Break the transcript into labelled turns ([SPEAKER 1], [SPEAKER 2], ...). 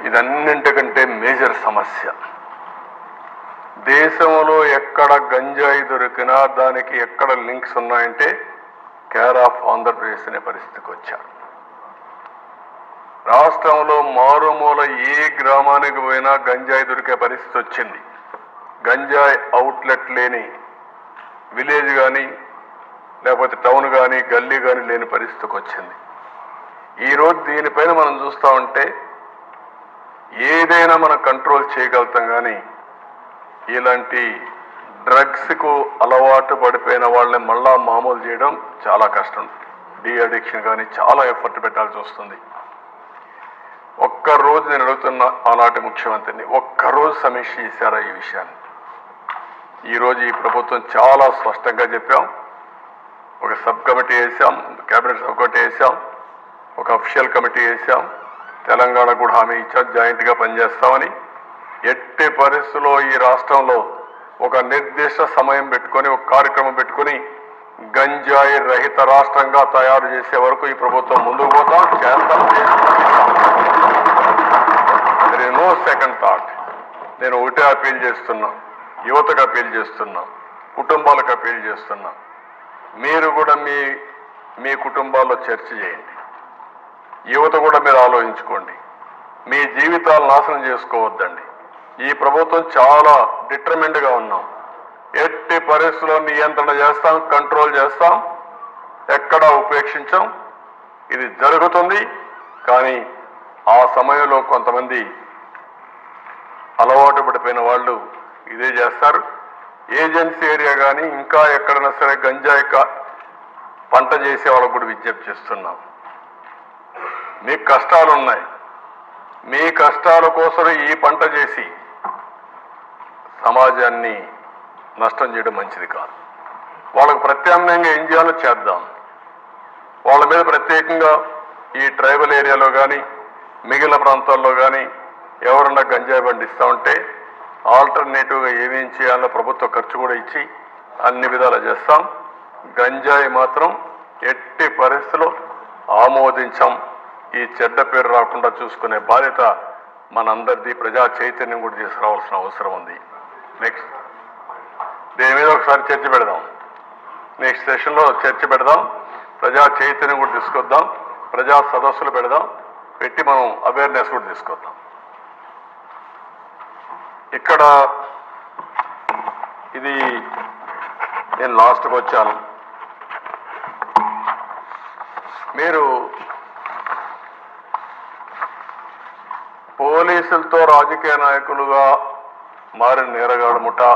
[SPEAKER 1] ఇదన్నింటికంటే major సమస్య. దేశంలో ఎక్కడ గంజాయి దొరికినా దానికి ఎక్కడ లింక్స్ ఉన్నాయంటే కేర్ ఆఫ్ ఆంధ్రప్రదేశ్ అనే పరిస్థితికి వచ్చారు. రాష్ట్రంలో మారుమూల ఏ గ్రామానికి పోయినా గంజాయి దొరికే పరిస్థితి వచ్చింది. గంజాయి అవుట్లెట్ లేని విలేజ్ కానీ లేకపోతే టౌన్ కానీ గల్లీ కానీ లేని పరిస్థితికి వచ్చింది. ఈరోజు దీనిపైన మనం చూస్తూ ఉంటే ఏదైనా మనం కంట్రోల్ చేయగలుగుతాం, కానీ ఇలాంటి డ్రగ్స్కు అలవాటు పడిపోయిన వాళ్ళని మళ్ళా మామూలు చేయడం చాలా కష్టం. డీ అడిక్షన్ కానీ చాలా ఎఫర్ట్ పెట్టాల్సి వస్తుంది. ఒక్కరోజు నేను అడుగుతున్న ఆనాటి ముఖ్యమంత్రిని, ఒక్కరోజు సమీక్ష చేశారా ఈ విషయాన్ని? ఈరోజు ఈ ప్రభుత్వం చాలా స్పష్టంగా చెప్పాం. ఒక సబ్ కమిటీ వేసాం, కేబినెట్ సబ్ కమిటీ వేసాం, ఒక అఫీషియల్ కమిటీ వేసాం. తెలంగాణ కూడా హామీ ఇచ్చాం, జాయింట్గా పనిచేస్తామని. ఎట్టి పరిస్థితుల్లో ఈ రాష్ట్రంలో ఒక నిర్దిష్ట సమయం పెట్టుకొని ఒక కార్యక్రమం పెట్టుకొని గంజాయి రహిత రాష్ట్రంగా తయారు చేసే వరకు ఈ ప్రభుత్వం ముందుకు పోతాం, చేస్తాం. No second thought. నేను ఒకటే అపీల్ చేస్తున్నా, యువతకు అపీల్ చేస్తున్నా, కుటుంబాలకు అపీల్ చేస్తున్నా. మీరు కూడా మీ కుటుంబాల్లో చర్చ చేయండి. యువత కూడా మీరు ఆలోచించుకోండి. మీ జీవితాలు నాశనం చేసుకోవద్దండి. ఈ ప్రభుత్వం చాలా డిటర్మిన్డ్గా ఉన్నాం. ఎట్టి పరిస్థితుల్లో నియంత్రణ చేస్తాం, కంట్రోల్ చేస్తాం, ఎక్కడా ఉపేక్షించాం. ఇది జరుగుతుంది. కానీ ఆ సమయంలో కొంతమంది అలవాటు పడిపోయిన వాళ్ళు ఇదే చేస్తారు. ఏజెన్సీ ఏరియా కానీ ఇంకా ఎక్కడైనా సరే గంజాయి పంట చేసే వాళ్ళకు కూడా విజ్ఞప్తి చేస్తున్నాం. మీకు కష్టాలు ఉన్నాయి. మీ కష్టాల కోసం ఈ పంట చేసి సమాజాన్ని నష్టం చేయడం మంచిది కాదు. వాళ్ళకు ప్రత్యామ్నాయంగా ఏం చేయాలో చేద్దాం. వాళ్ళ మీద ప్రత్యేకంగా ఈ ట్రైబల్ ఏరియాలో కానీ మిగిలిన ప్రాంతాల్లో కానీ ఎవరన్నా గంజాయి పండిస్తూ ఉంటే ఆల్టర్నేటివ్గా ఏమేం చేయాలో ప్రభుత్వ ఖర్చు కూడా ఇచ్చి అన్ని విధాలు చేస్తాం. గంజాయి మాత్రం ఎట్టి పరిస్థితుల్లో ఆమోదించాం. ఈ చెడ్డ పేరు రాకుండా చూసుకునే బాధ్యత మనందరిది. ప్రజా చైతన్యం కూడా తీసుకురావాల్సిన అవసరం ఉంది. నెక్స్ట్ దీని మీద ఒకసారి చర్చ పెడదాం. నెక్స్ట్ సెషన్లో చర్చ పెడదాం. ప్రజా చైతన్యం కూడా తీసుకొద్దాం. ప్రజా సదస్సులు పెడదాం. పెట్టి మనం అవేర్నెస్ కూడా తీసుకొద్దాం. ఇక్కడ ఇది నేను లాస్ట్కి వచ్చాను. మీరు పోలీసులతో రాజకీయ నాయకులుగా మారిన నేరగాడు ముఠా